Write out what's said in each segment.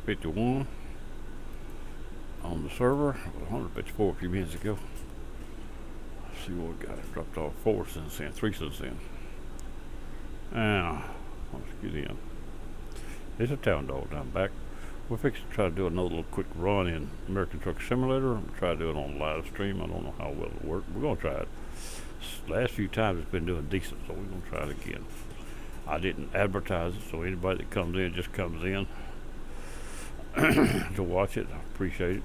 151 on the server. 154 a few minutes ago. Let's see what we got. It dropped off 4 cents in, 3 cents in. Now, let's get in. It's a town dog down back. We're fixing to try to do another little quick run in American Truck Simulator. I'm try to do it on live stream. I don't know how well it'll work. We're gonna try it. Last few times it's been doing decent, so we're gonna try it again. I didn't advertise it, so anybody that comes in just comes in to watch it. I appreciate it.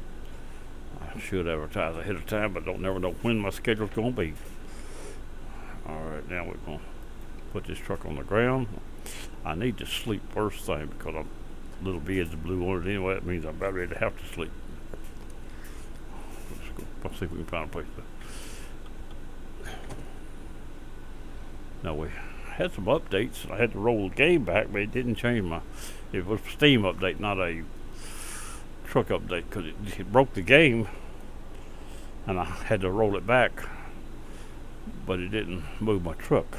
I should advertise ahead of time, but don't never know when my schedule's gonna be. All right, now we're gonna put this truck on the ground. I need to sleep first thing because I'm little beads blue on it anyway. That means I'm about ready to have to sleep. Let's see if we can find a place to. Now we had some updates. I had to roll the game back, but it didn't change my. It was a Steam update, not a truck update, because it broke the game, and I had to roll it back. But it didn't move my truck.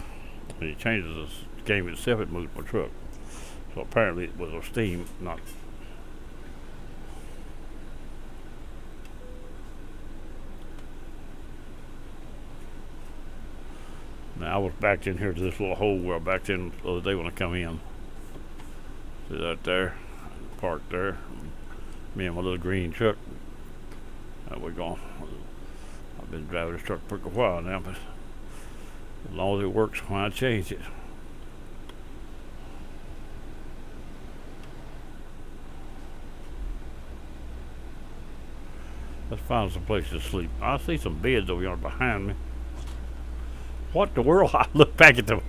And it changes the game itself. It moved my truck. So apparently it was a Steam, not. Now I was backed in here to this little hole where I backed in the other day when I come in. See that there? Parked there. Me and my little green truck. We're going. I've been driving this truck for a while now, but as long as it works when I change it. Let's find some place to sleep. I see some beds over here behind me. What the world? I look back at the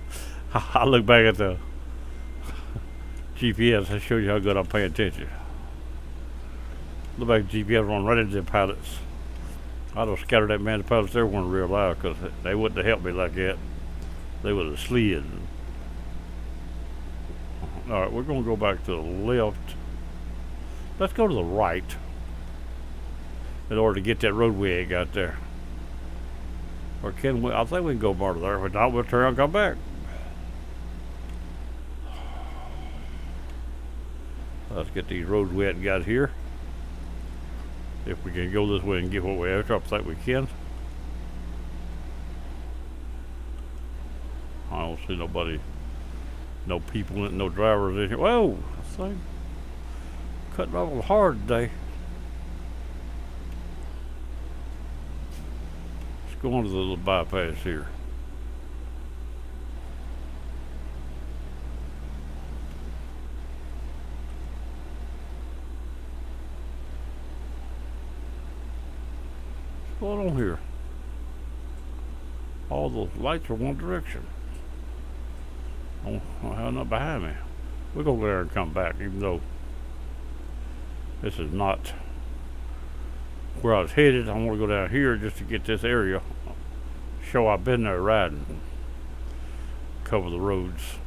GPS. I show you how good I'm paying attention. Look back at the GPS, run right into the pilots. I'd have scattered that man. The pilots there weren't real loud because they wouldn't have helped me like that. They would have slid. All right, we're going to go back to the left. Let's go to the right in order to get that roadway I got there. Or can we? I think we can go more to there. If not, we'll turn around and come back. Let's get these roads wet and got here. If we can go this way and get what we have, I think we can. I don't see nobody, no people, no drivers in here. Whoa, this thing cutting off hard today. Let's go on to the little bypass here. What's going on here? All those lights are one direction. Oh, hell, not behind me. We'll go there and come back, even though this is not where I was headed. I want to go down here just to get this area. Show I've been there riding. Cover the roads.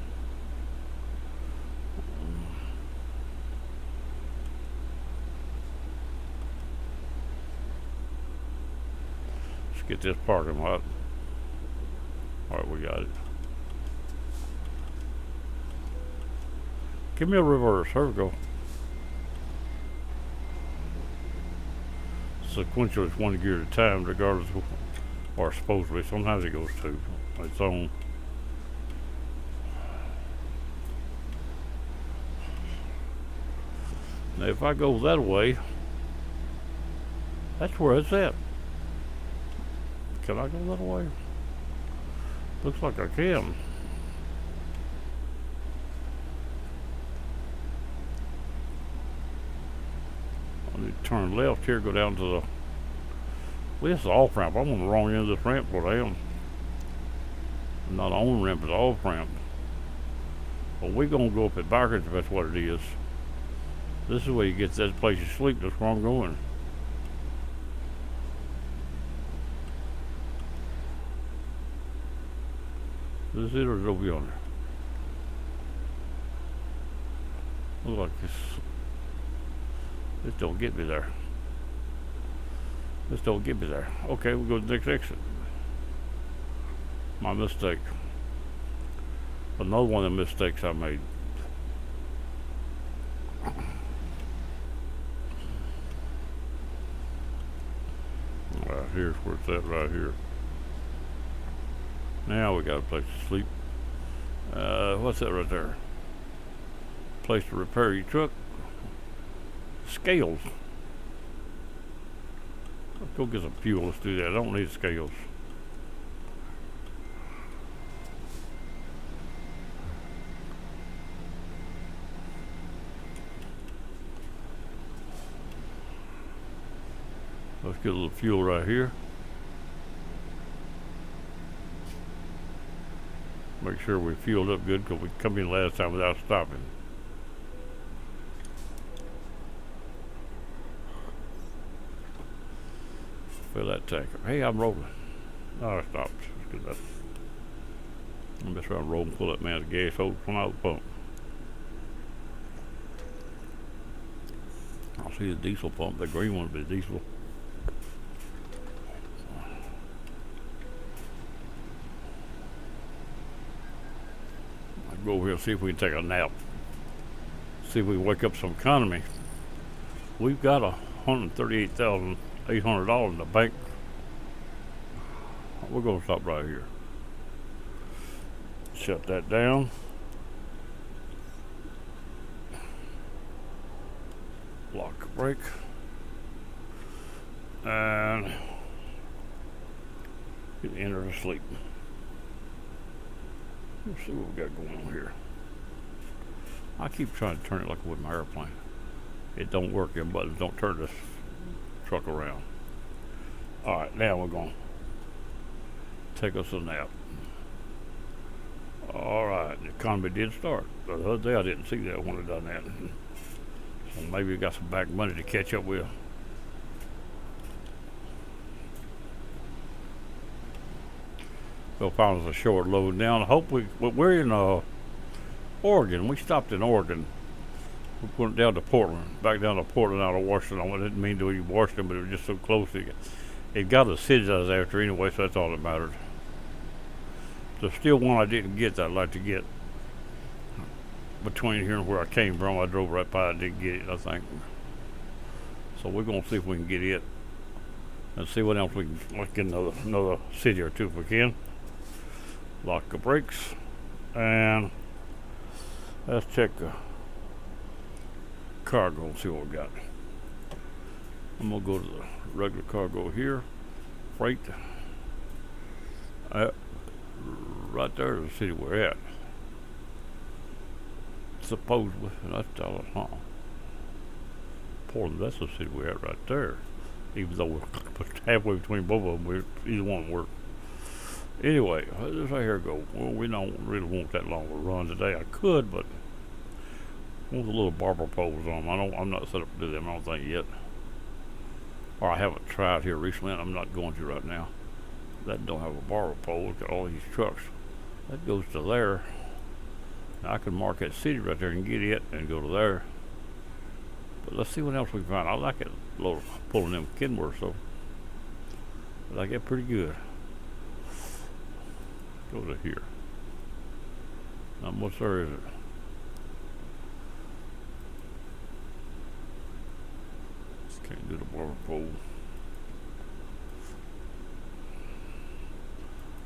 Let's get this parking lot. Alright, we got it. Give me a reverse. Here we go. Sequential is one gear at a time, regardless of, or supposedly. Sometimes it goes two on its own. Now, if I go that way, that's where it's at. Can I go that way? Looks like I can. I need to turn left here, go down to the. Well, this is off ramp. I'm on the wrong end of this ramp where I am. Not on ramp, it's off ramp. But we're gonna go up it backwards if that's what it is. This is where you get that place to sleep. That's where I'm going. Is it or is it over yonder? Look like this don't get me there. This don't get me there. Okay, we'll go to the next exit. My mistake. Another one of the mistakes I made. here's where it's at right here. Now we got a place to sleep. What's that right there? Place to repair your truck. Scales. Let's go get some fuel. Let's do that. I don't need scales. Let's get a little fuel right here. Make sure we fueled up good because we come in last time without stopping. Fill that tank up. Hey, I'm rolling. Oh, I stopped. I'm just trying to roll and pull that man's gas hose from out the pump. I'll see the diesel pump. The green one will be diesel. I'll go over here and see if we can take a nap. See if we can wake up some economy. We've got $138,800 in the bank. We're gonna stop right here. Shut that down. Lock the brake. And enter to sleep. Let's see what we got going on here. I keep trying to turn it like I would my airplane. It don't work. Them buttons don't turn this truck around. Alright, now we're going to take us a nap. Alright, the economy did start. The other day I didn't see that when I done that. So maybe we got some back money to catch up with. We'll find us a short load down. I hope we're in Oregon. We stopped in Oregon. We went down to Portland, back down to Portland out of Washington. I didn't mean to leave Washington, but it was just so close. It got the city I was after anyway, so that's all that mattered. There's still one I didn't get that I'd like to get. Between here and where I came from, I drove right by it, I didn't get it, I think. So we're going to see if we can get it. And see what else we can, let's get another city or two if we can. Lock the brakes. And let's check the cargo and see what we got. I'm going to go to the regular cargo here. Freight. Right there is the city we're at. Supposedly, that's Dallas, huh? Portland, that's the city we're at right there. Even though we're halfway between both of them, either one work. Anyway, how does that here go? Well, we don't really want that long of a run today. I could, but I want a little barber poles on them. I'm not set up to do them, I don't think yet. Or I haven't tried here recently, and I'm not going to right now. That don't have a barber pole. Look at all these trucks. That goes to there. Now I can mark that city right there and get it and go to there. But let's see what else we can find. I like it pulling them Kenworth, so I like it pretty good. Go to here. Not much there, is it? Can't do the barber pole.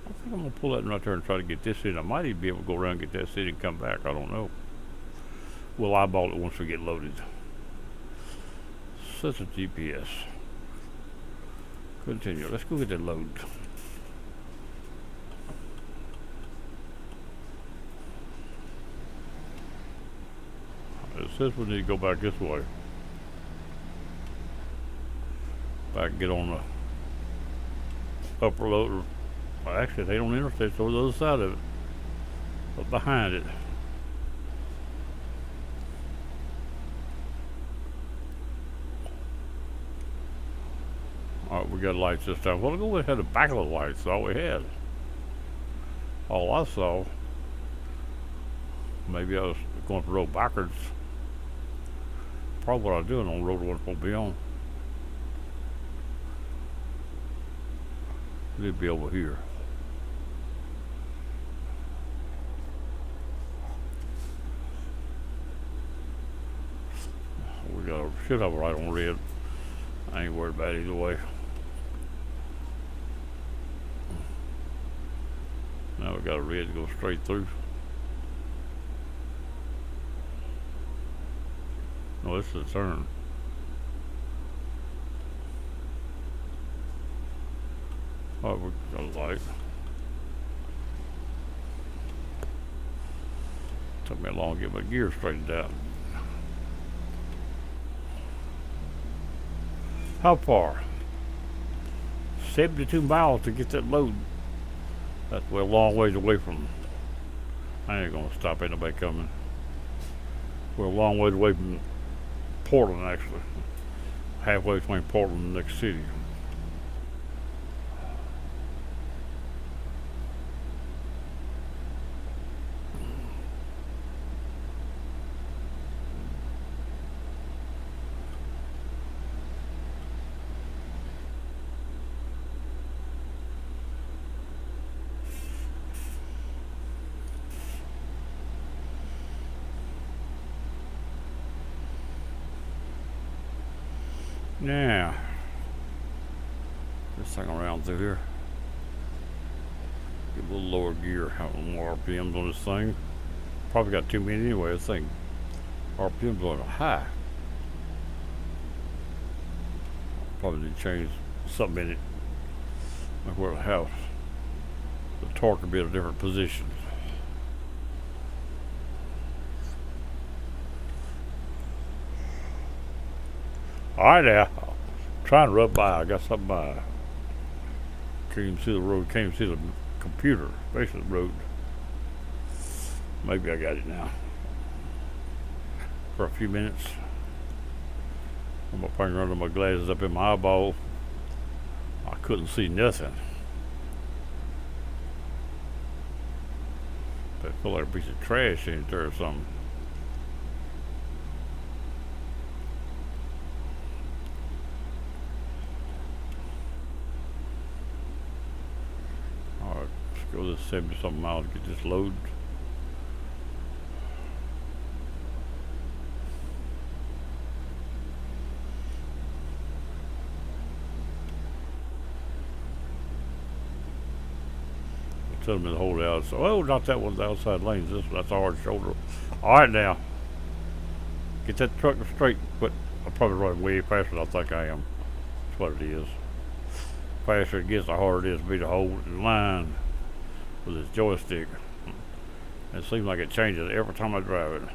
I think I'm going to pull that right there and try to get this in. I might even be able to go around and get that city and come back. I don't know. We'll eyeball it once we get loaded. Set the GPS. Continue. Let's go get that load. It says we need to go back this way. Back and get on the upper load. Well, actually, they don't interstate, it's over the other side of it. But behind it. Alright, we got lights this time. Well, we had the back of the lights, that's all we had. All I saw, maybe I was going the road backwards. Probably what I was doing on the road I wasn't supposed to be on. It'd be over here. We should have a right on red. I ain't worried about it either way. I've got a red to go straight through. No, this is a turn. Oh, we got a light. Took me long to get my gear straightened out. How far? 72 miles to get that load. That's a long ways away from. I ain't gonna stop. Ain't nobody coming. We're a long ways away from Portland, actually. Halfway between Portland and the next city. Now, this thing around through here. Get a little lower gear, have a little more RPMs on this thing. Probably got too many anyway. This thing, RPMs on high. Probably need to change something in it. Like where the house, the torque will be at a different position. Alright now, trying to rub by. I got something by. Can't even see the road, can't even see the computer, basically the road. Maybe I got it now. For a few minutes. Put my finger under my glasses up in my eyeball. I couldn't see nothing. But I feel like a piece of trash in there or something. Alright, let's go this 70 something miles to get this load. Tell me to hold out. So, oh, not that one, the outside lanes. That's a hard shoulder. All right, now. Get that truck straight. But I'm probably running way faster than I think I am. That's what it is. Faster it gets, the harder it is for me to hold in line with this joystick. It seems like it changes every time I drive it. I'm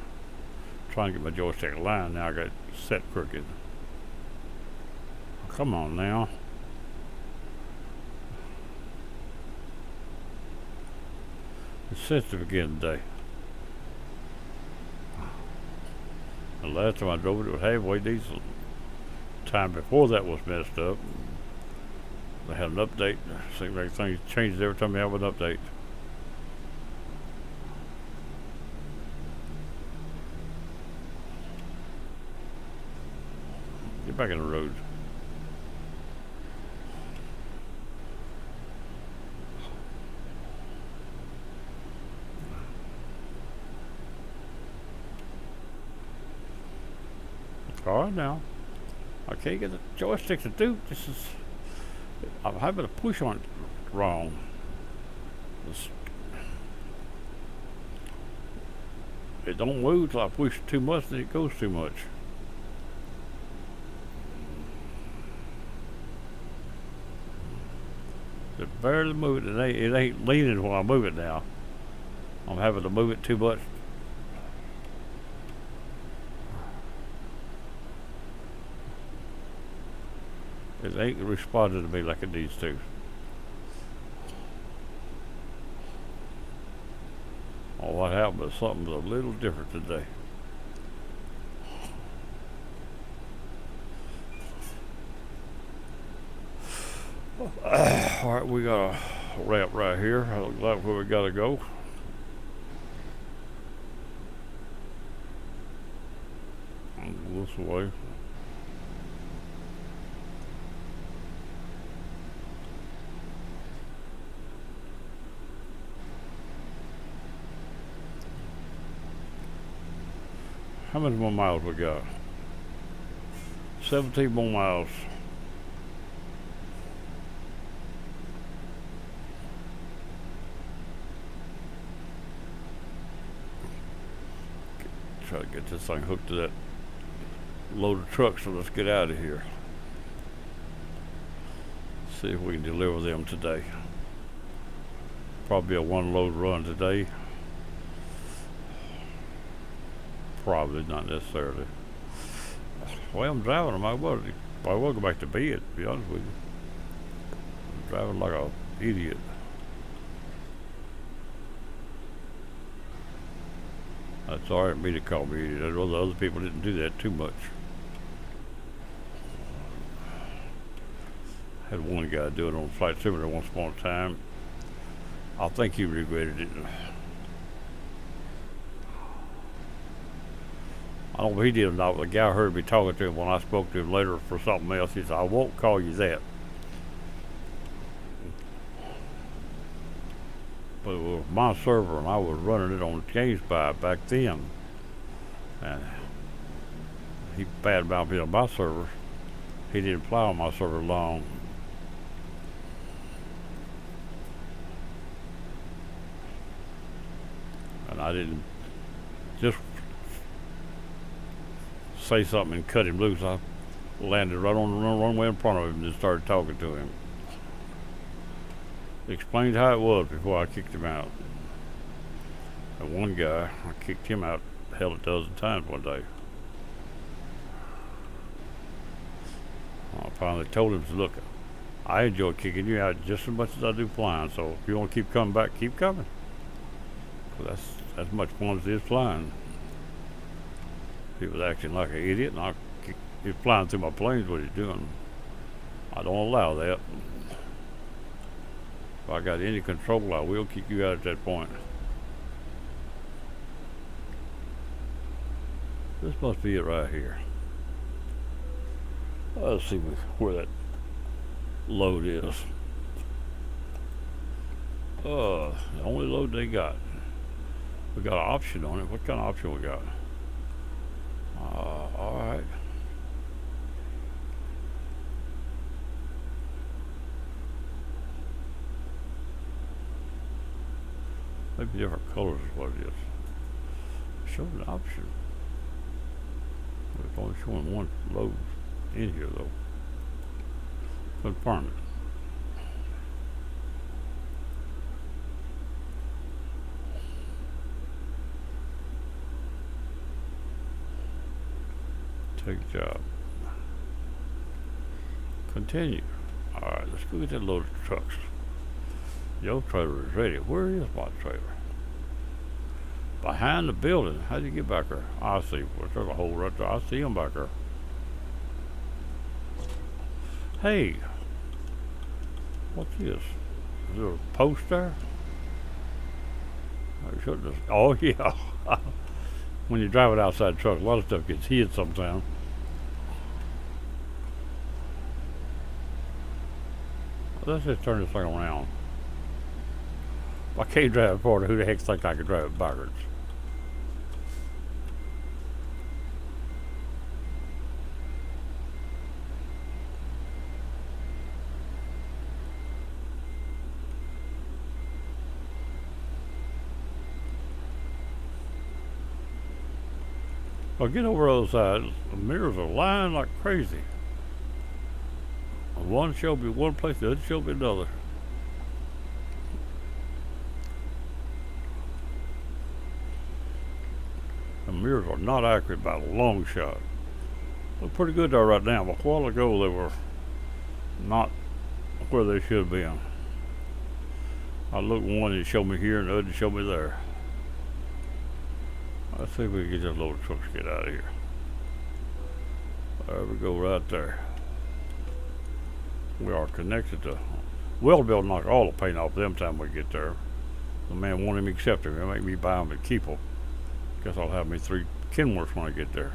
trying to get my joystick in line. Now I got it set crooked. Come on now. It's sensitive again today. The last time I drove it was halfway decent. Time before that was messed up. They had an update. Seems like things changes every time they have an update. Get back in the road. Alright now. I can't get the joystick to do. This is. I'm having to push on it wrong. It don't move till I push too much, then it goes too much. It barely move it. It ain't leaning when I move it now. I'm having to move it too much. It ain't responding to me like it needs to. Oh, what happened was something a little different today. Alright, we got a ramp right here. I look like where we gotta go. This way. How many more miles we got? 17 more miles. Try to get this thing hooked to that load of trucks, so let's get out of here. See if we can deliver them today. Probably a one load run today. Probably not necessarily. Well, I'm driving them. I will go back to bed, to be honest with you. I'm driving like an idiot. That's alright with me to call me idiot. I'd rather other people didn't do that too much. I had one guy do it on Flight Simulator once upon a time. I think he regretted it. I don't know if he did or not, but the guy heard me talking to him when I spoke to him later for something else. He said, I won't call you that. But it was my server, and I was running it on GameSpy back then. And he badmouthed me on my server. He didn't fly on my server long. And I didn't just say something and cut him loose. I landed right on the runway in front of him and just started talking to him. Explained how it was before I kicked him out. And one guy, I kicked him out hell a dozen times one day. I finally told him, look, I enjoy kicking you out just as much as I do flying, so if you want to keep coming back, keep coming. Well, that's as much fun as it is flying. He was acting like an idiot, and he was flying through my planes, what he's doing. I don't allow that. If I got any control, I will kick you out at that point. This must be it right here. Let's see where that load is. The only load they got. We got an option on it. What kind of option we got? Alright. Maybe different colors is what it is. Showed an option. It's only showing one load in here though. Confirm it. Take job. Continue. Alright, let's go get that load of trucks. Your trailer is ready. Where is my trailer? Behind the building. How do you get back there? I see. Well, there's a hole right there. I see him back there. Hey. What's this? Is there a post there? I shouldn't have. Oh, yeah. When you're driving outside the truck, a lot of stuff gets hid sometimes. Let's just turn this thing around. If I can't drive it forward, who the heck thinks I can drive it backwards? I'll get over the other side. The mirrors are lying like crazy. One showed me one place, the other showed me another. The mirrors are not accurate by a long shot. Look pretty good there right now, but a while ago they were not where they should have been. I looked one and it showed me here and the other showed me there. Let's see if we can get this load of trucks get out of here. There we go right there. We are connected to. We'll be able to knock all the paint off them time we get there. The man won't even accept them. He'll make me buy them and keep them. Guess I'll have me 3 Kenworths when I get there.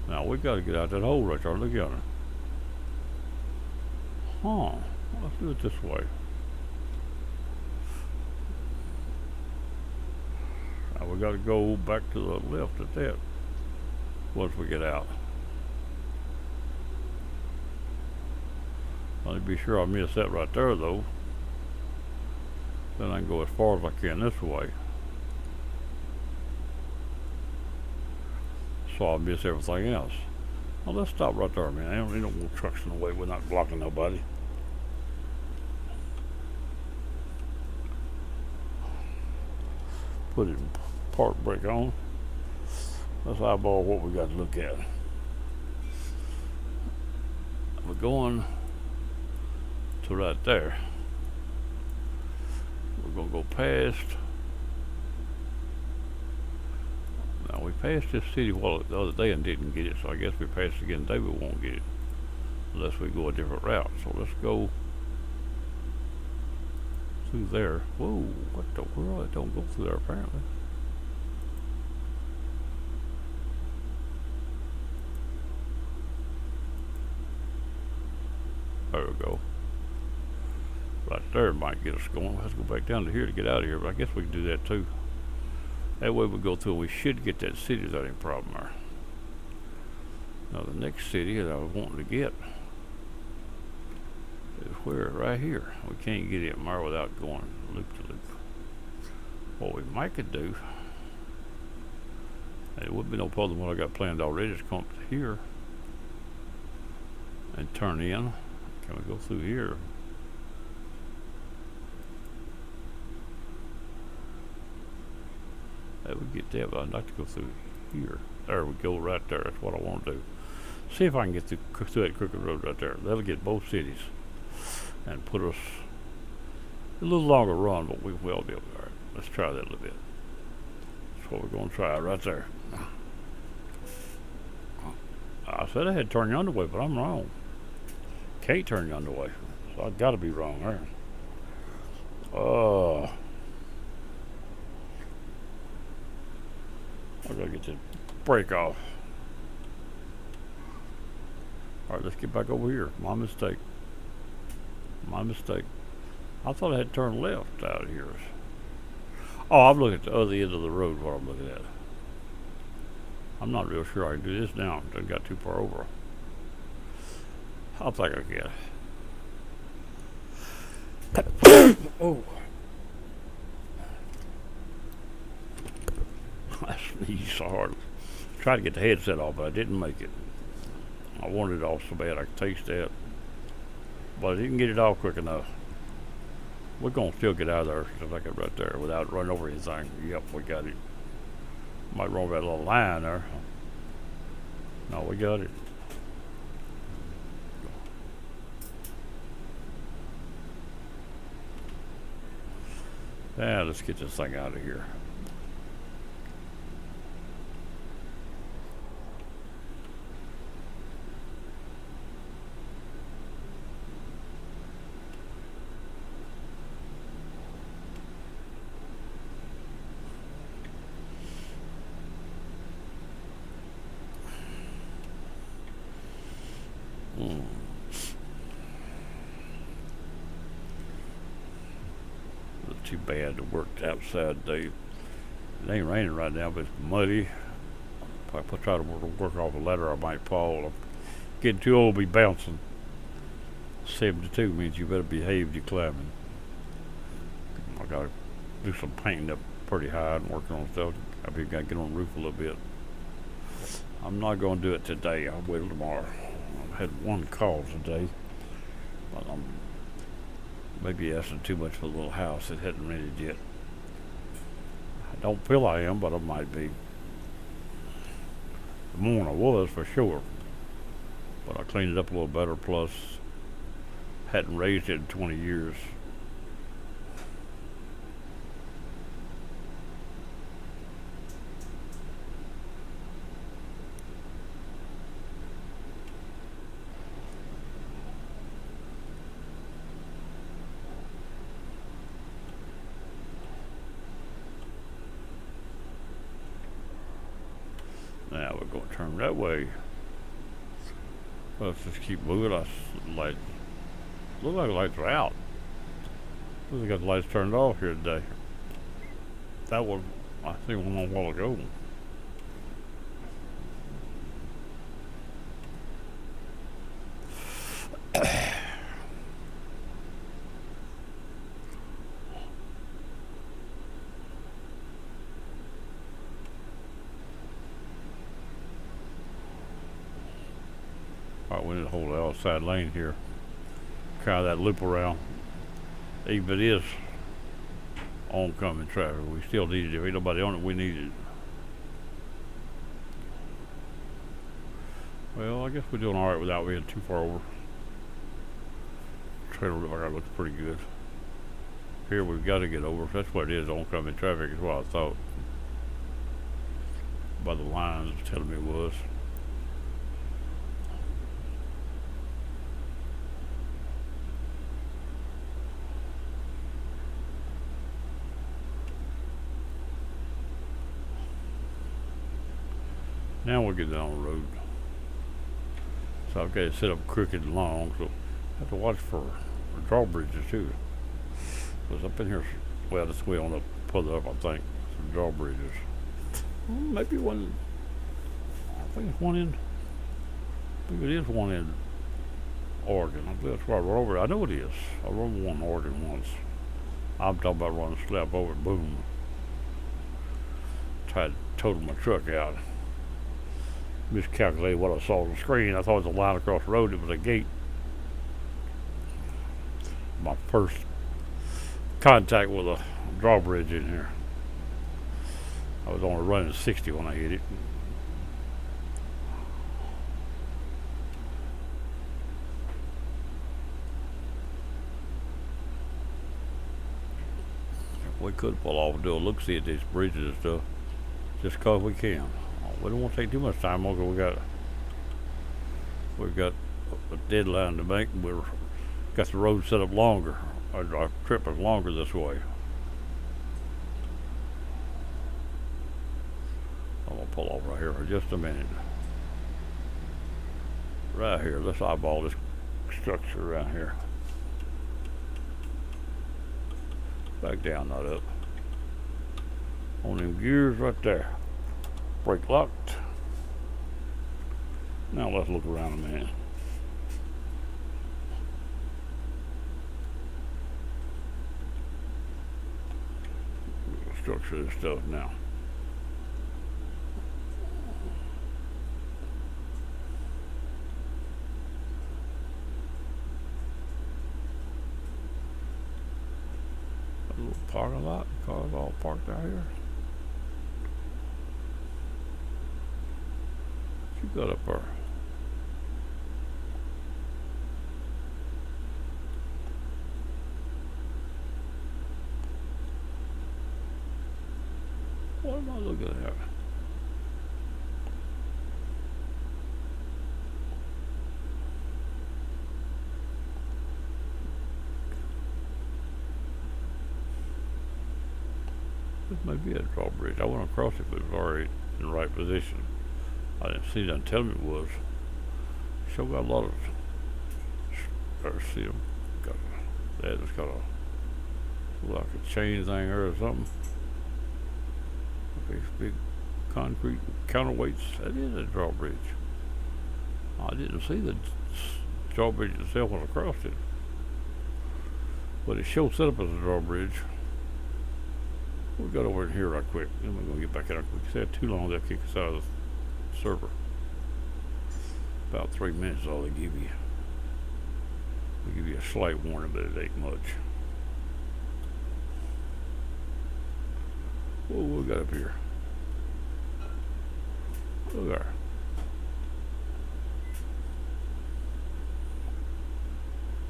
Now we got to get out that hole right there. Look at it. Huh. Let's do it this way. Now we got to go back to the left at that once we get out. Let me be sure I miss that right there though. Then I can go as far as I can this way. So I'll miss everything else. Well, let's stop right there, man. They don't want trucks in the way. We're not blocking nobody. Put it park brake on. Let's eyeball what we got to look at. We're going to right there. We're gonna go past. Now we passed this city wall the other day and didn't get it, so I guess we passed it again today. We won't get it unless we go a different route. So let's go through there. Whoa, what the world? It don't go through there apparently. There we go. Right there might get us going. We'll have to go back down to here to get out of here, but I guess we can do that too. That way we go through and we should get that city without any problem there. Now the next city that I was wanting to get is where? Right here. We can't get it there without going loop to loop. What we might could do, and it would be no problem what I got planned already, is come up to here and turn in. Can we go through here? That would get that, but I'd like to go through here. There we go, right there. That's what I want to do. See if I can get through that crooked road right there. That'll get both cities and put us a little longer run, but we will be able to. All right, let's try that a little bit. That's what we're going to try right there. I said I had to turn the underway, but I'm wrong. Can't turn the underway, so I got to be wrong there. I gotta get the brake off. Alright, let's get back over here. My mistake. My mistake. I thought I had to turn left out of here. Oh, I'm looking at the other end of the road, what I'm looking at. I'm not real sure I can do this now. I got too far over. I'll think I can. Oh. I sneezed so hard. Tried to get the headset off, but I didn't make it. I wanted it off so bad I could taste that. But I didn't get it off quick enough. We're going to still get out of there, just like it right there, without running over anything. Yep, we got it. Might run over that little line there. No, we got it. Yeah, let's get this thing out of here. Too bad to work outside today. It ain't raining right now, but it's muddy. If I try to work off a ladder, I might fall. I'm getting too old to be bouncing. 72 means you better behave you climbing. I gotta do some painting up pretty high and working on stuff. I gotta get on the roof a little bit. I'm not gonna do it today. I'll wait till tomorrow. I've had one call today, but I'm maybe asking too much for a little house that hadn't rented yet. I don't feel I am, but I might be. The morning I was for sure, but I cleaned it up a little better. Plus, hadn't raised it in 20 years. Now we're going to turn that way. Let's just keep moving. Look like the lights are out. We got the lights turned off here today. That one, I think, one a while ago. Alright, we need to hold the outside lane here. Kind of that loop around. Even if it is oncoming traffic, we still need it. If ain't nobody on it, we need it. Well, I guess we're doing alright without being too far over. Trailer looks pretty good. Here we've got to get over. That's what it is, oncoming traffic is what I thought. By the lines telling me it was. Now we'll get down the road. So I've got to set up crooked and long, so I have to watch for drawbridges too. Because up in here, well, this way on the further up, I think, some drawbridges. Maybe one, I think it's one in, I think it is one in Oregon. I believe that's where I rode over. I know it is. I rode one in Oregon once. I'm talking about running a slap over, boom. Tried to total my truck out. Miscalculated what I saw on the screen. I thought it was a line across the road. It was a gate. My first contact with a drawbridge in here. I was only running 60 when I hit it. We could pull off and do a look-see at these bridges and stuff, just cause we can. We don't want to take too much time on because we've got a deadline to make. We've got the road set up longer. Our trip is longer this way. I'm gonna pull off right here for just a minute. Right here, let's eyeball this structure around here. Back down, not up. On them gears right there. Brake locked. Now let's look around a minute. Structure this stuff now. A little parking lot. Cars all parked out here. What you got up there? What am I looking at? This may be a drawbridge. I went across it, but it was already in the right position. I didn't see them tell me it was. Sure got a lot of. See them. It's got a like a chain thing or something. Big concrete counterweights. That is a drawbridge. I didn't see the drawbridge itself when I crossed it, but it sure set up as a drawbridge. We got over in here right quick. Then we're gonna get back out. We stay too long, they'll kick us out of the server. About 3 minutes is all they give you. They give you a slight warning, but it ain't much. What we got up here? Look there.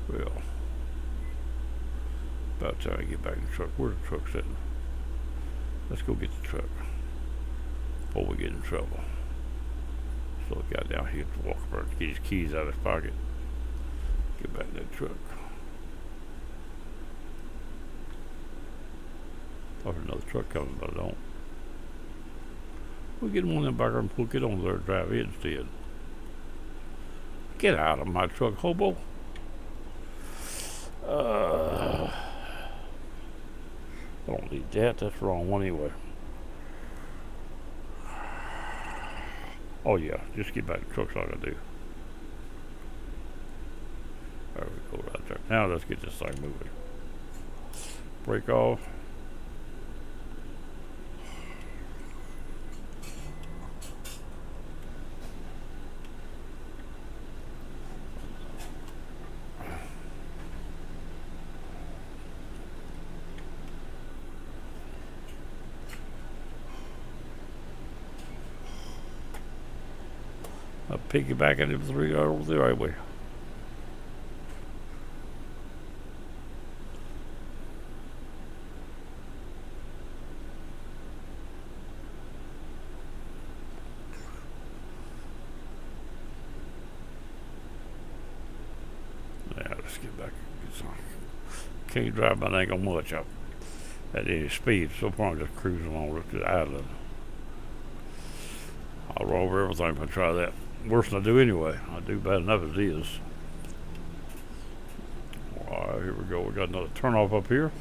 Well, about time to get back in the truck. Where's the truck sitting? Let's go get the truck before we get in trouble. So the guy down here to walk around, get his keys out of his pocket. Get back in that truck. Thought there's another truck coming, but I don't. We'll get him on in the back and we'll get on there and drive in instead. Get out of my truck, hobo. I don't need that. That's the wrong one anyway. Oh yeah, just get back to the truck's all I gotta do. There we go, right there. Now let's get this thing moving. Brake off. Piggybacking them three over the right way. Yeah, let's get back. Can't drive my thing on much up at any speed, so far I'm just cruising along up to the island. I'll roll over everything if I try that. Worse than I do anyway. I do bad enough as it is. Alright, here we go. We got another turnoff up here.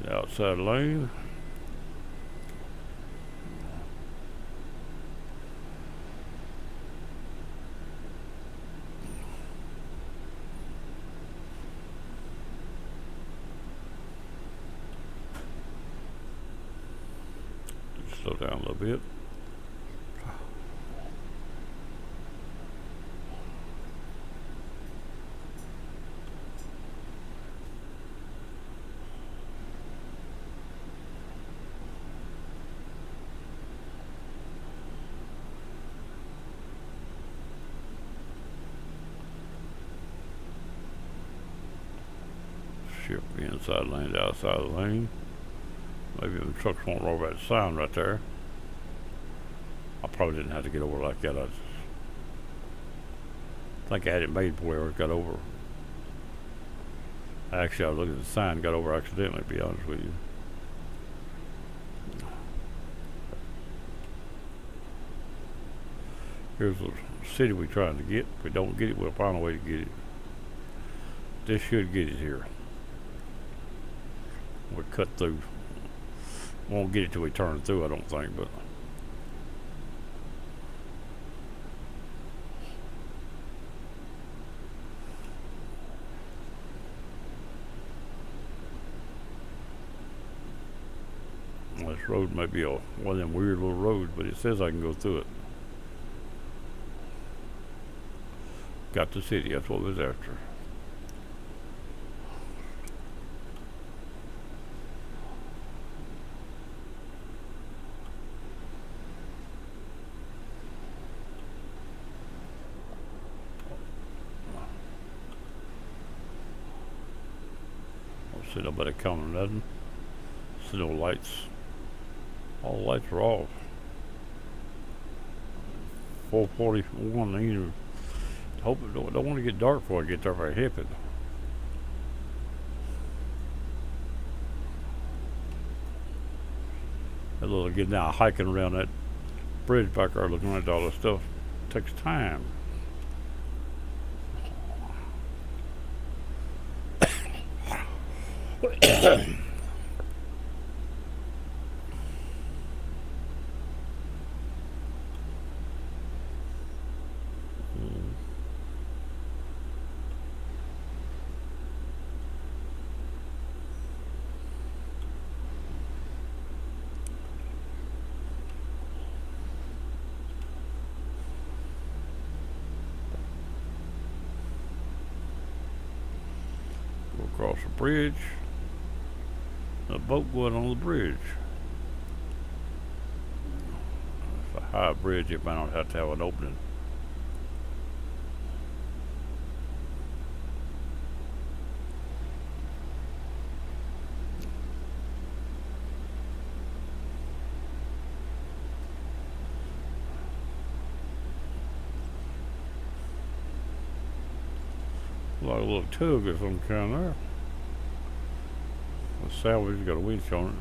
The outside lane. Slow down a little bit. Shift the inside lane to outside lane. Maybe the trucks won't roll over that sign right there. I probably didn't have to get over like that. I think I had it made where it got over. Actually, I was looking at the sign, got over accidentally, to be honest with you. Here's the city we're trying to get. If we don't get it, we'll find a way to get it. This should get it here. We'll cut through. Won't get it till we turn through, I don't think, but this road may be one of them weird little roads, but it says I can go through it. Got the city, that's what it was after. See nobody coming, nothing. See no lights. All the lights are off. 4:41. Either hope it don't want to get dark before I get there very hipping. A little getting out hiking around that bridge back there, looking at all this stuff takes time. Go across the bridge. A boat going on the bridge. It's a high bridge, it might not have to have an opening. Like a little tug or some kind there. The salvage got a winch on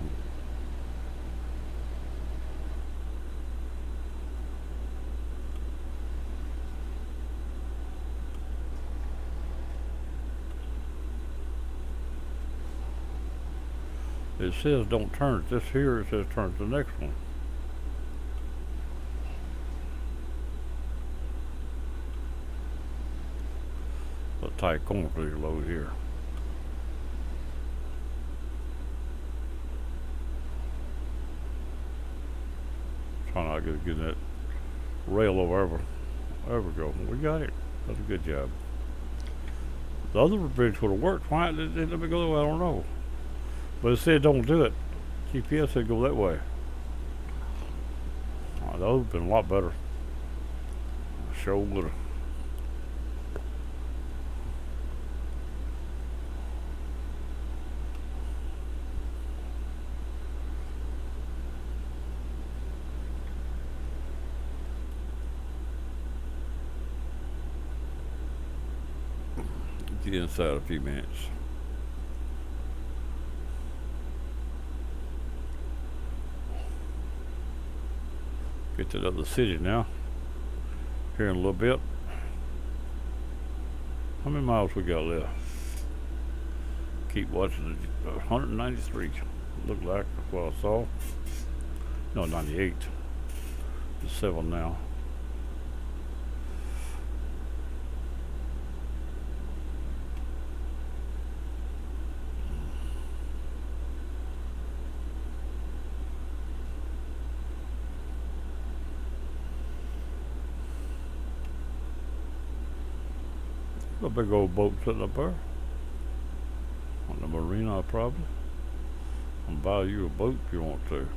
it. It says don't turn it this here, it says turn to the next one. A tight corner for your load here. Trying not to get that rail over ever go. We got it. That's a good job. The other bridge would have worked. Why did it let me go that way? I don't know. But it said don't do it. GPS said go that way. That would have been a lot better. sure would. Get inside a few minutes. Get to the other city now. Here in a little bit. How many miles we got left? Keep watching the 193. Look like that's what I saw. No, 98. It's 7 now. A big old boat sitting up there on the marina, probably. I'll buy you a boat if you want to.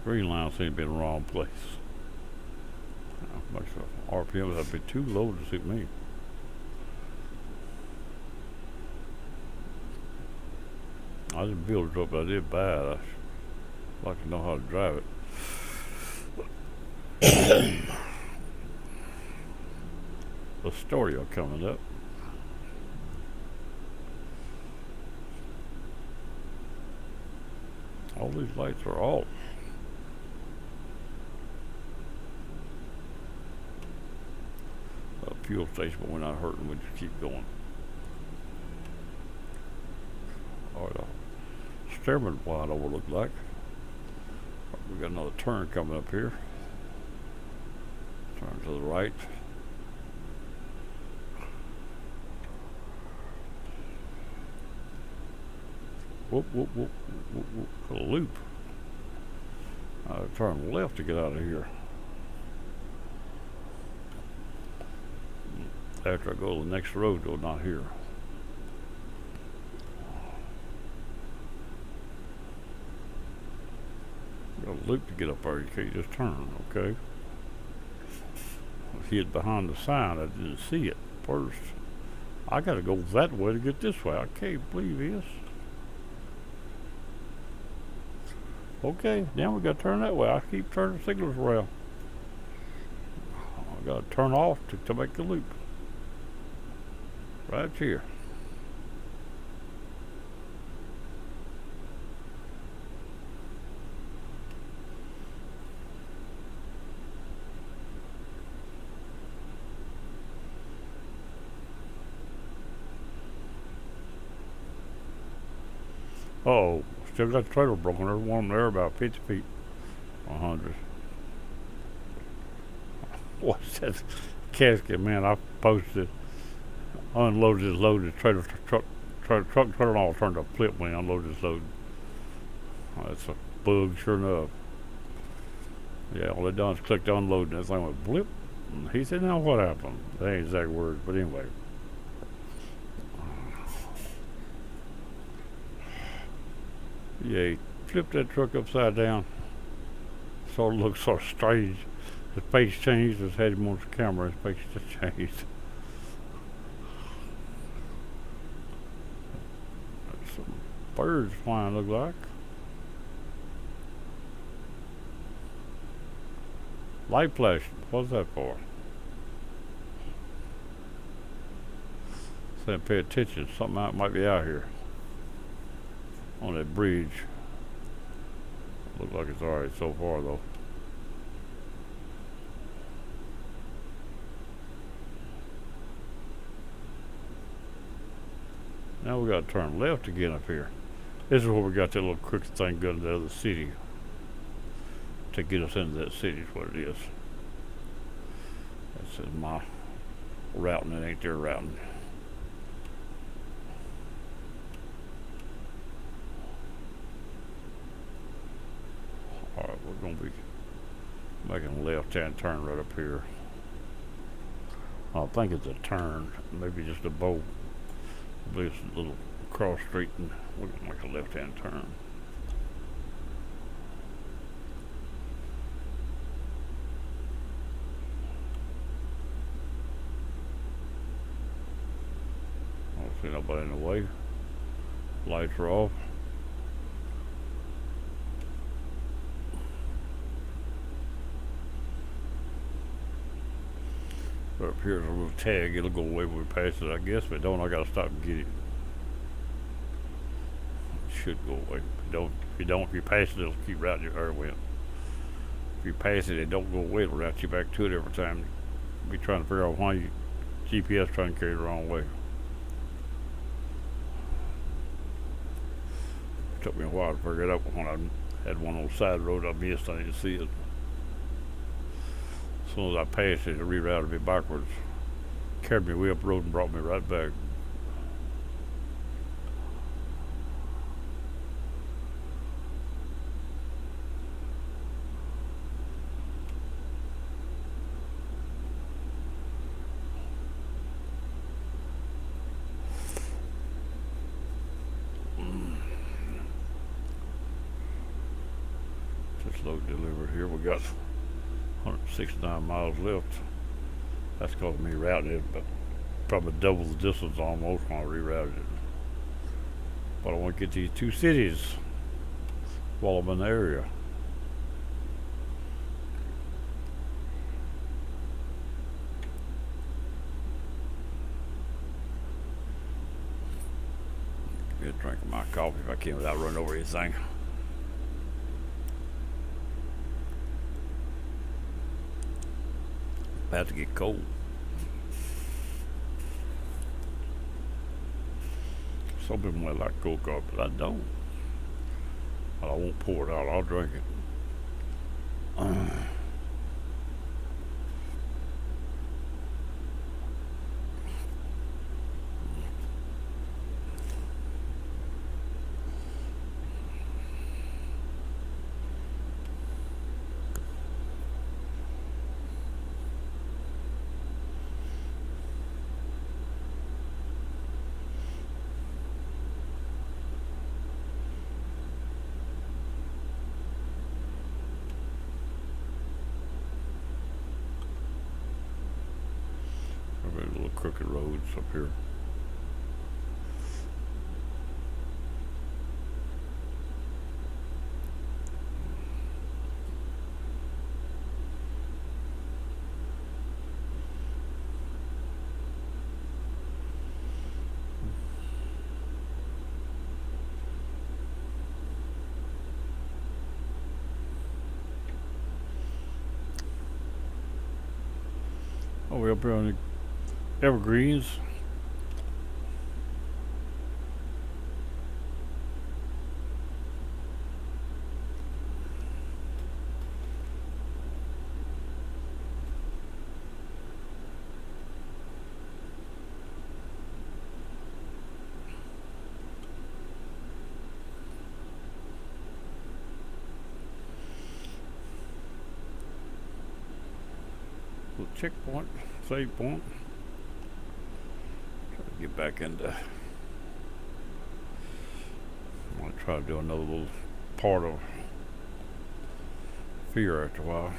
Green line seems to be in the wrong place. Makes the RPM would be too low to suit me. I didn't build it up, but I did buy it. I'd like to know how to drive it. The story coming up. All these lights are off. Fuel station, but we're not hurting. We just keep going. All right, steering wide over look like. We got another turn coming up here. Turn to the right. Whoop, whoop, whoop, whoop, whoop. A loop. Turn left to get out of here. After I go to the next road, though, not here. Got a loop to get up there. You can't just turn, okay? I hid behind the sign. I didn't see it first. I got to go that way to get this way. I can't believe this. Okay, now we got to turn that way. I keep turning signals around. I got to turn off to make the loop. Right here. Oh, still got the trailer broken. There's one there about 50 feet. 100. What's that casket, man? I posted. Unloaded his load. The truck trailer all turned up flip when he unloaded his load. Oh, that's a bug, sure enough. Yeah, all they done is clicked unload and that thing went blip. And he said, now what happened? They ain't exact words, but anyway. Yeah, he flipped that truck upside down. Sort of looked sort of strange. His face changed. His head him on the camera. His face just changed. Some birds flying, look like. Light flashing. What's that for? Saying pay attention. Something out might be out here on that bridge. Looks like it's alright so far though. Now we got to turn left again up here. This is where we got that little crooked thing going to the other city. To get us into that city is what it is. That's my routing, it ain't their routing. be making a left-hand turn right up here. I think it's a turn, maybe just a bowl. I believe it's a little cross street, and we're gonna make a left-hand turn. I don't see nobody in the way. Lights are off. Right up here's a little tag. It'll go away when we pass it, I guess. If it don't, I gotta stop and get it. It should go away. If you pass it, it'll keep routing your air went. If you pass it, it don't go away. It'll route you back to it every time. You'll be trying to figure out why your GPS trying to carry it the wrong way. It took me a while to figure it out. When I had one on the side road I missed, I didn't see it. As soon as I passed it, it rerouted me backwards. Carried me way up the road and brought me right back. Just load delivered here. We got 169 miles left. That's causing me routing it, but probably double the distance almost when I rerouted it. But I want to get these two cities while I'm in the area. Get a drink of my coffee if I can without running over anything. About to get cold. Some people might like cold coffee, but I don't. But I won't pour it out. I'll drink it. Little crooked roads up here. Oh, we're up here on the Evergreens. Little checkpoint, save point. Get back into. I'm gonna try to do another little part of Fear after a while.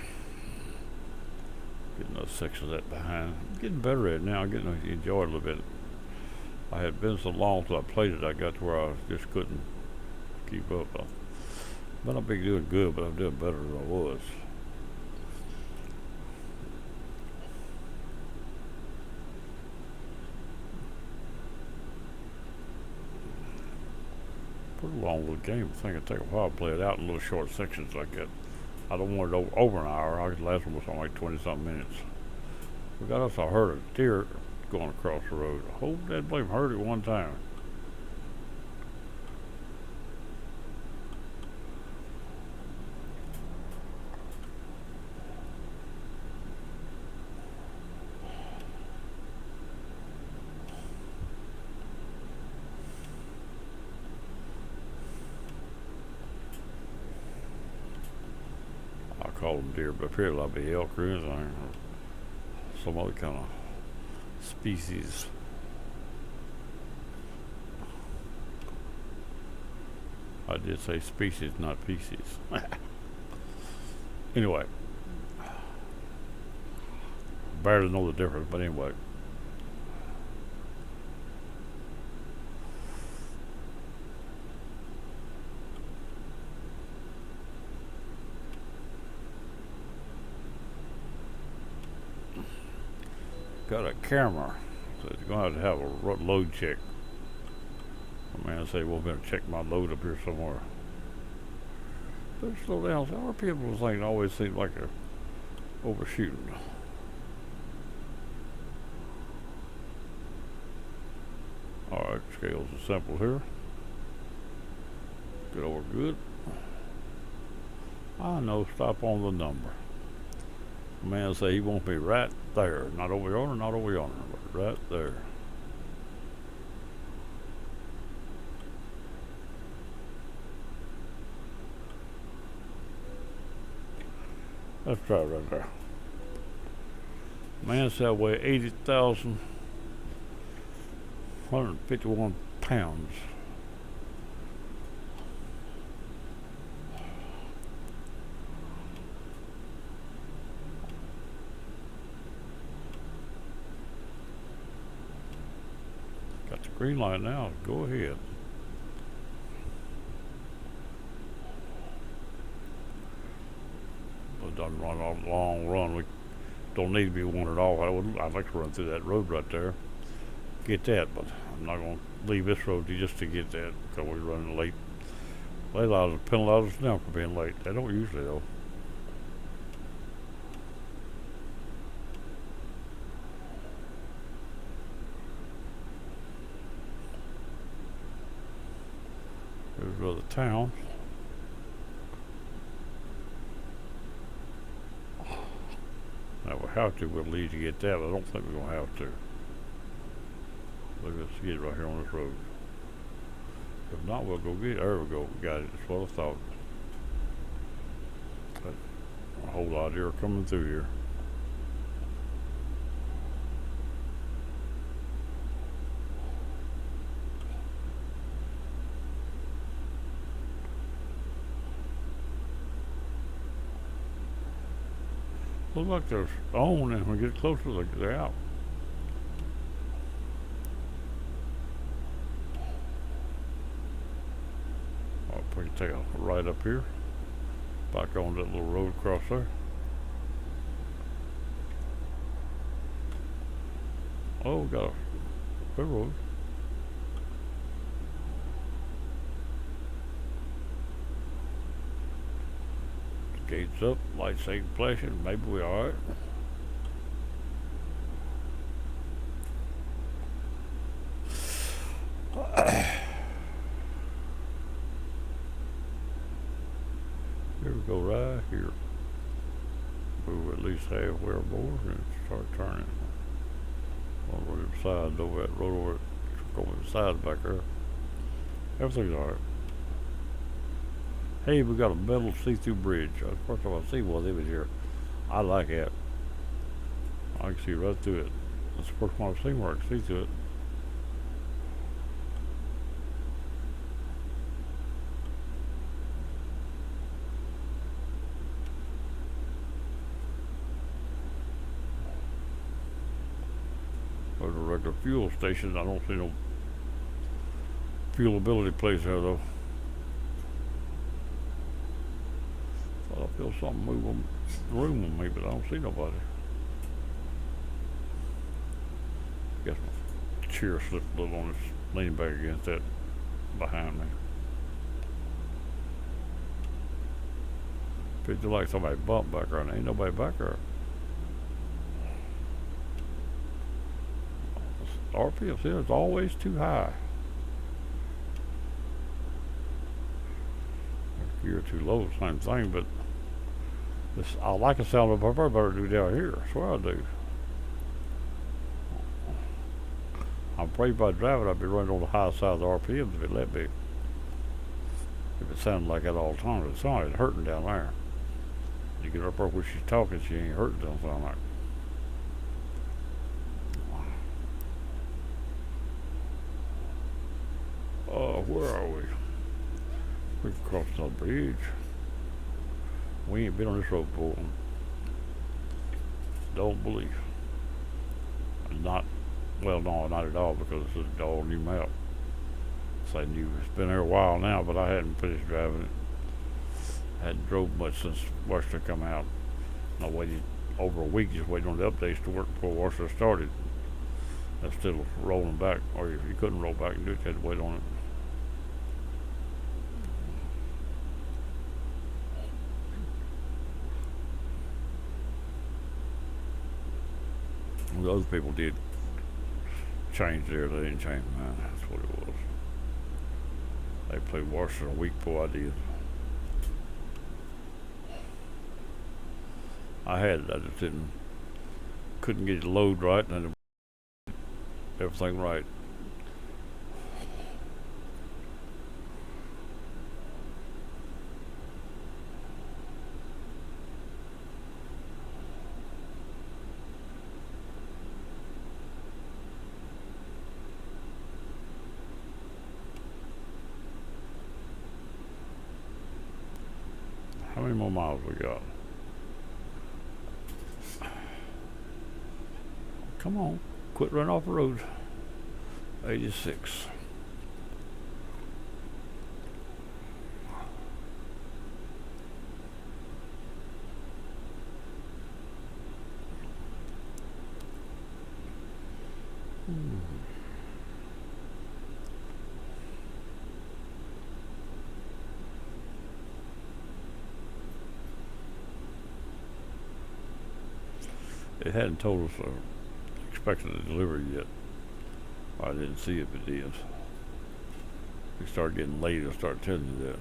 Getting those sections of that behind. I'm getting better at it now. I'm getting to enjoy it a little bit. I had been so long since I played it, I got to where I just couldn't keep up. But I've been doing good, but I'm doing better than I was. Pretty long little game. I think it'd take a while to play it out in little short sections like that. I don't want it over an hour. I could last almost like 20-something minutes. We got us a herd of deer going across the road. A whole dead blame herd at one time. call them deer, but apparently I'll be elk or anything, or some other kind of species. I did say species, not pieces. Anyway, barely know the difference, but anyway. Got a camera, so it's going to have a load check. The man said, well, better check my load up here somewhere. Better slow down. So our people's thing always seem like they're overshooting. Alright, scales are simple here. Good over good. I know, stop on the number. The man say he wants me right there. Not over yonder, not over yonder, but right there. Let's try right there. Man said I weigh 80,151 pounds. Got the green light now. Go ahead. Doesn't run a long run. We don't need to be one at all. I'd like to run through that road right there, get that, but I'm not going to leave this road just to get that because we're running late. They penalize us now for being late. They don't usually though. There's another town. Now we have to, we'll leave to get that, but I don't think we're going to have to. Look, let's get it right here on this road. If not, we'll go get it. There we go, we got it. That's what I thought. But a whole lot of deer coming through here. Look like they're on, and when we get closer, they're out. We can take a right up here, back on that little road across there. Oh, we got a railroad. Gates up, lights ain't flashing, maybe we're alright. Here we go, right here. Move at least halfway or more and start turning. Over the side, over that road, over the side back there. Everything's alright. Hey, we got a metal see-through bridge. That's the first time I see one of them here. I like that. I can see right through it. That's the first one I've seen where I can see through it. There's a regular fuel station. I don't see no fuelability place there though. I feel something move on the room on me, but I don't see nobody. Guess my chair slipped a little on its leaning back against that behind me. Picture like somebody bumped back there and ain't nobody back there. RPM says it's always too high. If you're too low, same thing, but I like the sound of a bird better do down here. I swear I do. I'm afraid if I drive it, I'd be running on the high side of the RPMs if it let me. If it sounded like that all the time, it sounded hurting down there. You get up there when she's talking, she ain't hurt, don't sound like. Where are we? We can cross the bridge. We ain't been on this road before. Don't believe. Not, well, no, not at all, because it's an all new map. So I knew it's been there a while now, but I hadn't finished driving it. I hadn't drove much since Washington come out. I waited over a week just waiting on the updates to work before Washington started. Instead of rolling back, or if you couldn't roll back and do it, you had to wait on it. Well, the other people did change theirs, they didn't change mine. That's what it was. They played Washington a week before I did. I had it, I just couldn't get it load right and everything right. How many more miles we got? Come on, quit running off the road. 86. It hadn't told us expected a delivery yet. I didn't see if it did. We started getting late, I started telling you that.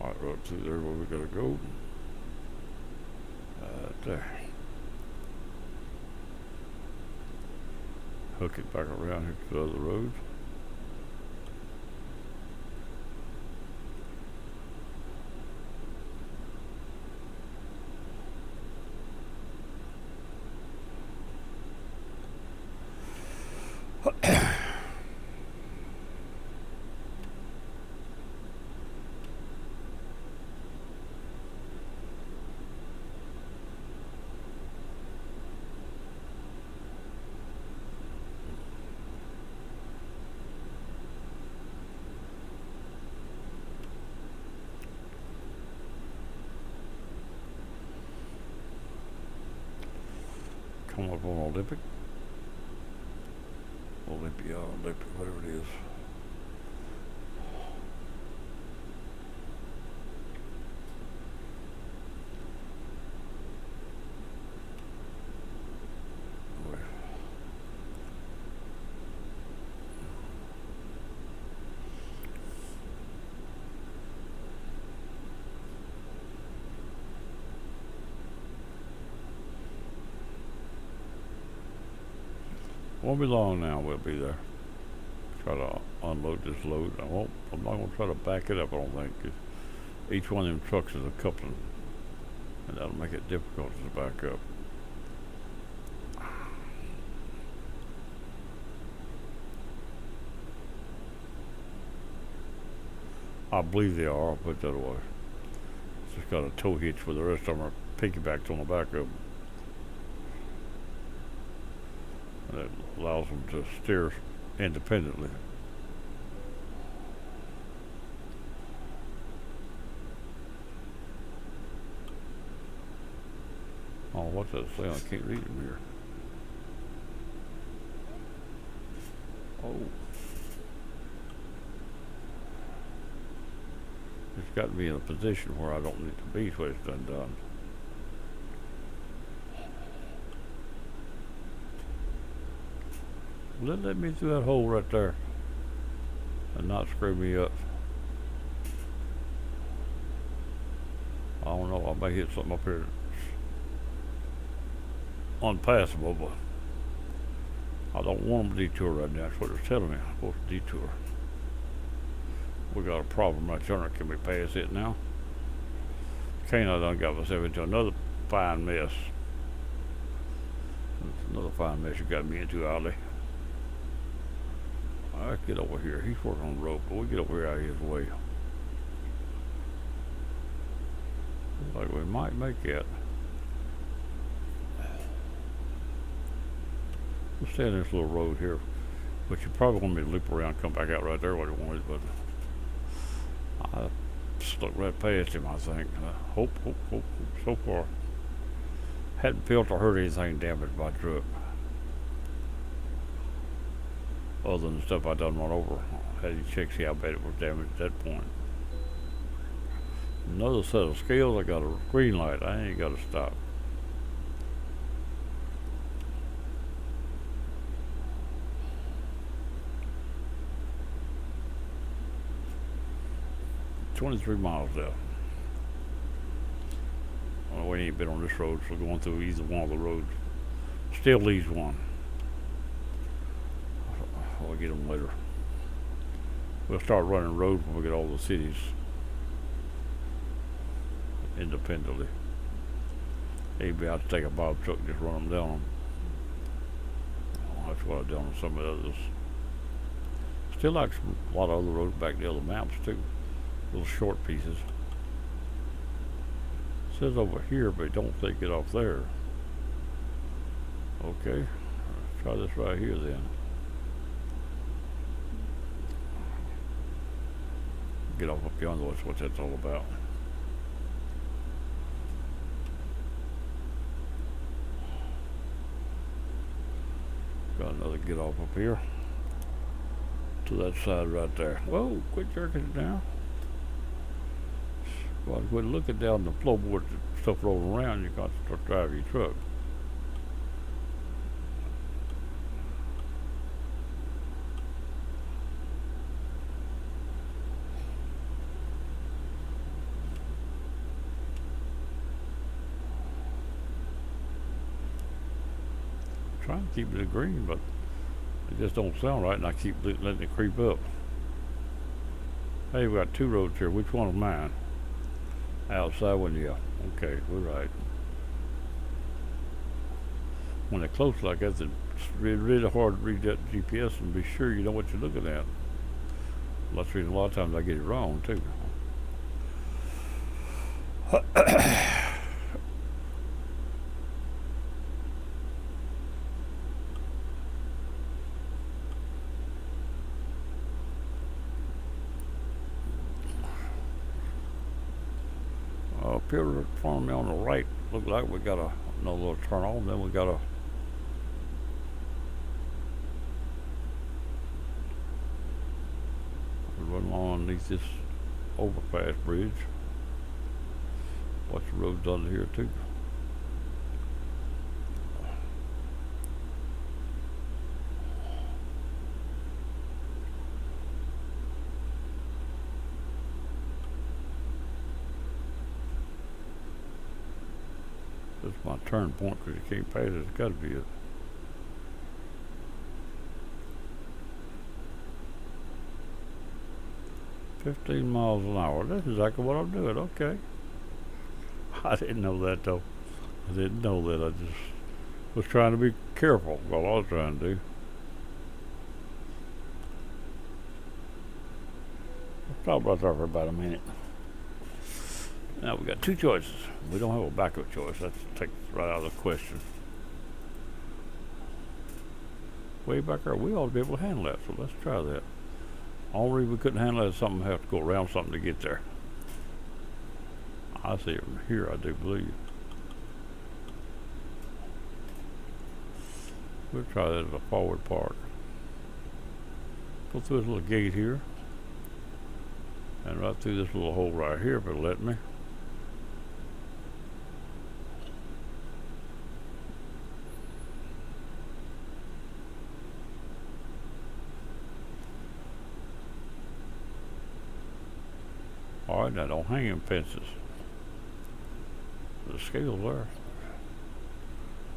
Alright, right through there where we gotta go. There. Hook it back around here to the other road. Come up on Olympic, whatever it is. Won't be long now. We'll be there. Try to unload this load. I'm not gonna try to back it up. I don't think. 'Cause each one of them trucks is a coupling, and that'll make it difficult to back up. I believe they are. I'll put that away. It's just got a tow hitch where the rest of them are piggybacks on the back of them. And it allows them to steer independently. Oh, what's that saying? I can't read them here. Oh. It's got me in a position where I don't need to be when it's done. Let me through that hole right there. and not screw me up. I don't know, I may hit something up here that's unpassable, but I don't want them to detour right now. That's what they're telling me. I'm supposed to detour. We got a problem right there. Can we pass it now? Can't. I done got myself into another fine mess. Another fine mess you got me into, Ollie. Let's get over here. He's working on the road, but we get over here out of his way. Looks like we might make it. We'll stay in this little road here, but you probably want me to loop around, come back out right there what he wanted, but I stuck right past him, I think. Hope. So far, hadn't felt or heard anything damaged by truck, other than the stuff I done run over. Had to check see how bad it was damaged at that point. Another set of scales. I got a green light. I ain't got to stop. $23 miles out. Well, we ain't been on this road, so going through either one of the roads still leaves one. I'll get them later. We'll start running roads when we get all the cities independently. Maybe I'll take a bob truck and just run them down. That's what I've done on some of the others. Still like a lot of other roads back the other maps too. Little short pieces. It says over here, but don't take it off there. Okay, let's try this right here then. Get off up yonder, that's what that's all about. Got another get off up here. To that side right there. Whoa, quit jerking it down. Well, when looking down the floorboard and stuff rolling around, you got to start driving your truck. Trying to keep it green, but it just don't sound right, and I keep letting it creep up. Hey, we got two roads here. Which one is mine? Outside one, yeah. Okay, we're right. When they're close like that, it's really hard to read that GPS and be sure you know what you're looking at. That's the reason a lot of times I get it wrong too. Up here in front of me on the right, look like we got another little turn on, then we got a run along underneath this overpass bridge. Watch the roads under here too. This is my turn point because you can't pass it. It's got to be it. $15 miles an hour. That's exactly what I'm doing. Okay. I didn't know that though. I didn't know that. I just was trying to be careful. All I was trying to do. I'll stop right there for about a minute. Now we got two choices. We don't have a backup choice. That takes right out of the question. Way back there, we ought to be able to handle that. So let's try that. Only reason we couldn't handle it is something have to go around something to get there. I see it from here, I do believe. We'll try that as a forward part. Go through this little gate here. And right through this little hole right here, if it'll let me. Alright, now don't hang in fences. The scale's there.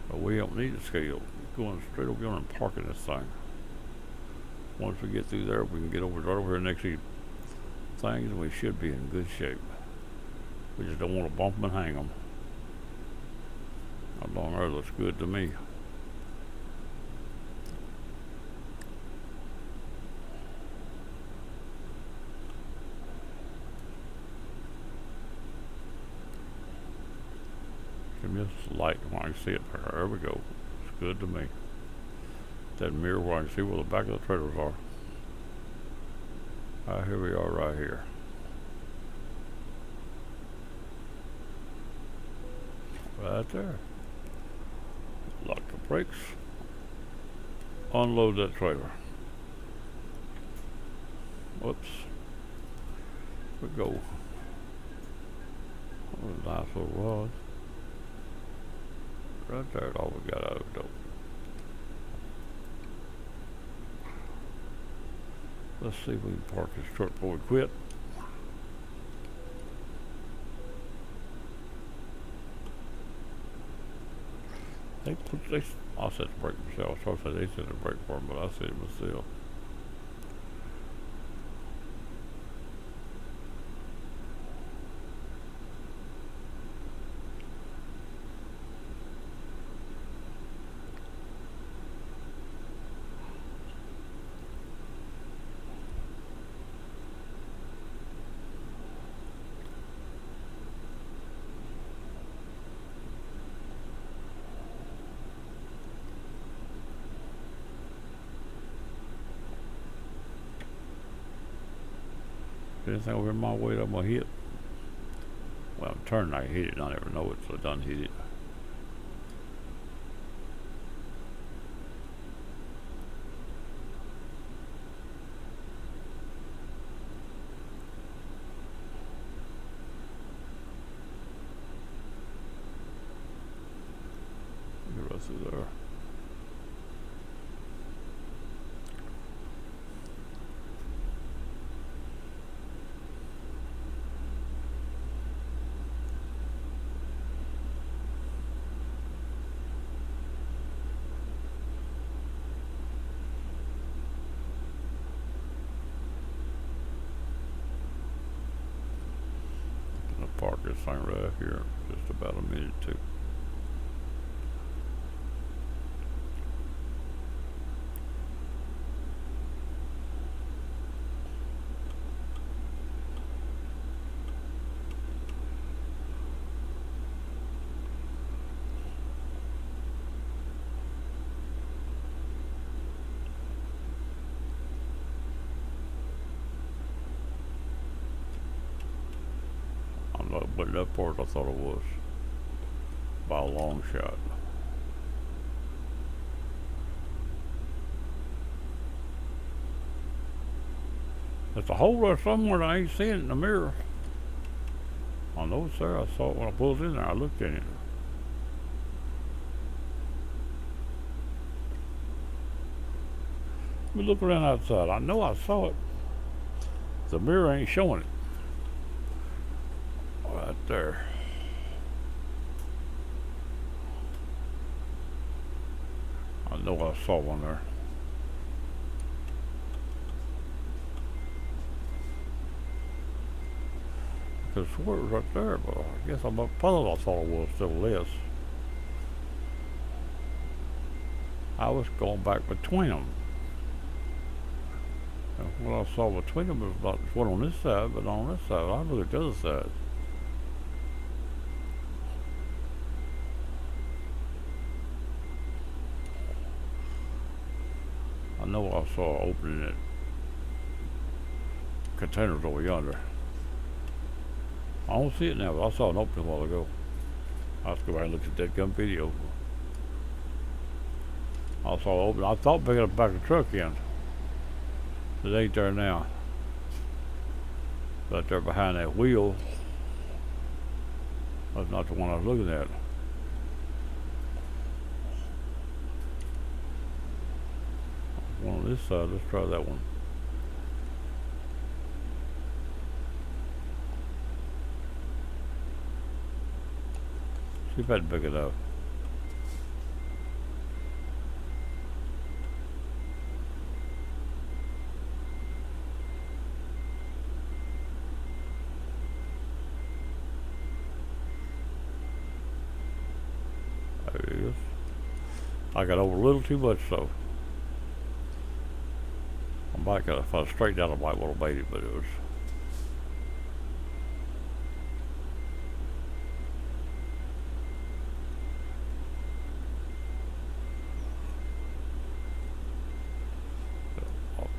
But we don't need a scale. Going straight over here and parking this thing. Once we get through there, we can get over right over here next to things, and we should be in good shape. We just don't want to bump them and hang them. That long there looks good to me. Give me this light when I can see it. There we go. It's good to me. That mirror where I can see where the back of the trailers are. Here we are right here. Right there. Lock the brakes. Unload that trailer. Whoops. We go. That was a nice little rod. Right there, all we got out of it. Let's see if we can park this truck before we quit. I set the brake myself. So I said they set the brake for me, but I said it myself. Anything over in my way that I'm gonna hit. Well, I'm turning, I hit it, and I never know it, so I done hit it. Get right through there. Park this thing right here, just about a minute or two. But that part I thought it was by a long shot. There's a hole there somewhere that I ain't seeing it in the mirror. I know it's there. I saw it when I pulled in there. I looked in it. Let me look around outside. I know I saw it. The mirror ain't showing it. Right there. I know I saw one there. Because it was right there, but I guess I'm up puzzled. I thought it was still less. I was going back between them. And what I saw between them was about one on this side, but on this side, I look at the other side. I know I saw opening it. Containers over yonder. I don't see it now, but I saw an opening a while ago. I have to go back and look at that gun video. I saw it open. I thought picking up back the truck in. It ain't there now. Right there behind that wheel. That's not the one I was looking at. One on this side. Let's try that one. See if I can pick it up. There it is. I got over a little too much, so I might got, if I was straight down, I might would have made it, but it was.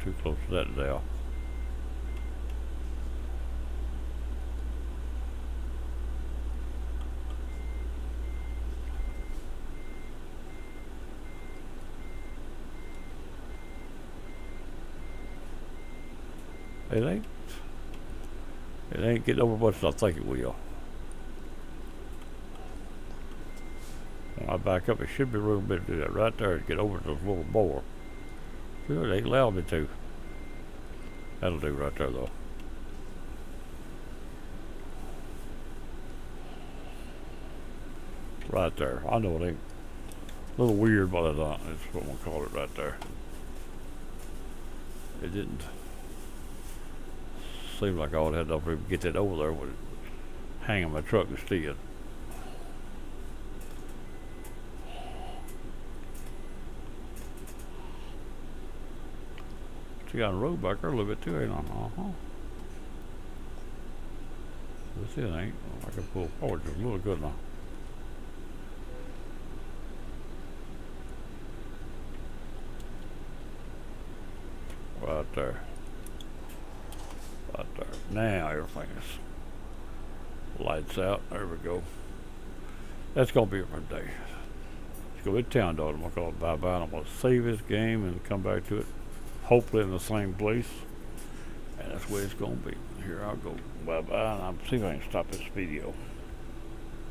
Too close to that now. It ain't getting over much as I think it will. When I back up, it should be room to do that right there to get over to a little more. They ain't allowed me to. That'll do right there though. Right there. I know it ain't a little weird, but it's what I'm gonna call it right there. It didn't seem like I would have enough room to get that over there with it hanging my truck instead. See on the road back there a little bit too, ain't I? This it ain't. I can pull forward just a little good now. Right there. Right there. Now everything is lights out. There we go. That's gonna be it for today. Let's go to town, dog. I'm gonna call it bye-bye. I'm gonna save this game and come back to it. Hopefully in the same place. And that's the way it's gonna be. Here I'll go bye-bye, and I'll see if I can stop this video.